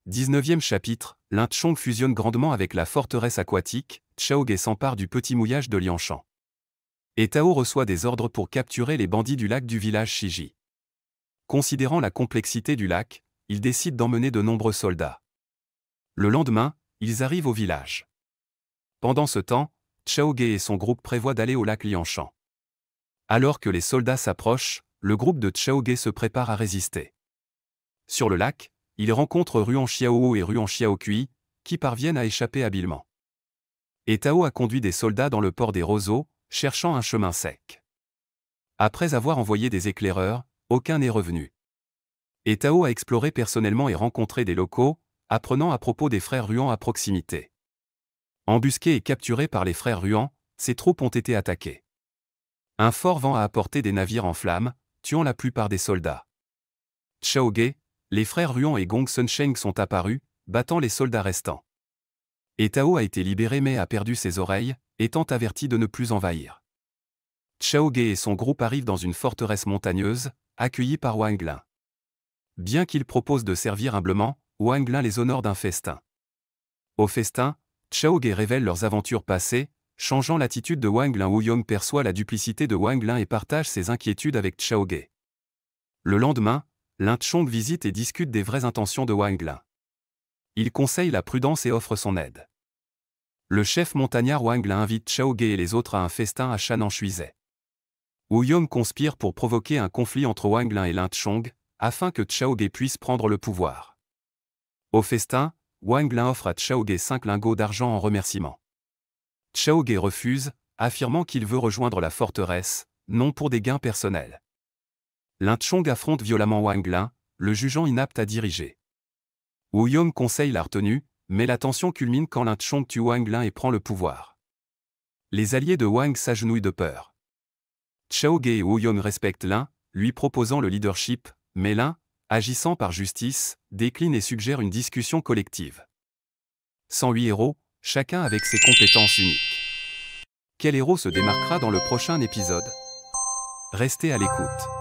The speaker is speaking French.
19e chapitre, Lintchong fusionne grandement avec la forteresse aquatique, Chaoghe s'empare du petit mouillage de Lianshan. Et Tao reçoit des ordres pour capturer les bandits du lac du village Shiji. Considérant la complexité du lac, il décide d'emmener de nombreux soldats. Le lendemain, ils arrivent au village. Pendant ce temps, Chaoghe et son groupe prévoient d'aller au lac Lianshan. Alors que les soldats s'approchent, le groupe de Chaoghe se prépare à résister. Sur le lac, ils rencontrent Ruan Xiaoho et Ruan Xiaokui, qui parviennent à échapper habilement. Et Tao a conduit des soldats dans le port des roseaux, cherchant un chemin sec. Après avoir envoyé des éclaireurs, aucun n'est revenu. Et Tao a exploré personnellement et rencontré des locaux, apprenant à propos des frères Ruan à proximité. Embusqués et capturés par les frères Ruan, ces troupes ont été attaquées. Un fort vent a apporté des navires en flammes, tuant la plupart des soldats. Chaoghe, les frères Ruan et Gong Sunsheng sont apparus, battant les soldats restants. Et Tao a été libéré mais a perdu ses oreilles, étant averti de ne plus envahir. Chaoghe et son groupe arrivent dans une forteresse montagneuse, accueillis par Wang Lin. Bien qu'ils proposent de servir humblement, Wang Lin les honore d'un festin. Au festin, Chaoghe révèle leurs aventures passées, changeant l'attitude de Wang Lin. Wuyong perçoit la duplicité de Wang Lin et partage ses inquiétudes avec Chaoghe. Le lendemain, Lintchong visite et discute des vraies intentions de Wang Lin. Il conseille la prudence et offre son aide. Le chef montagnard Wang Lin invite Chaoghe et les autres à un festin à Shananshuizai. Wuyong conspire pour provoquer un conflit entre Wang Lin et Lintchong, afin que Chaoghe puisse prendre le pouvoir. Au festin, Wang Lin offre à Chaoghe 5 lingots d'argent en remerciement. Chaoghe refuse, affirmant qu'il veut rejoindre la forteresse, non pour des gains personnels. Lintchong affronte violemment Wang Lin, le jugeant inapte à diriger. Wuyong conseille la retenue, mais la tension culmine quand Lintchong tue Wang Lin et prend le pouvoir. Les alliés de Wang s'agenouillent de peur. Chaoghe et Wuyong respectent Lin, lui proposant le leadership, mais Lin, agissant par justice, décline et suggère une discussion collective. 108 héros, chacun avec ses compétences uniques. Quel héros se démarquera dans le prochain épisode? Restez à l'écoute.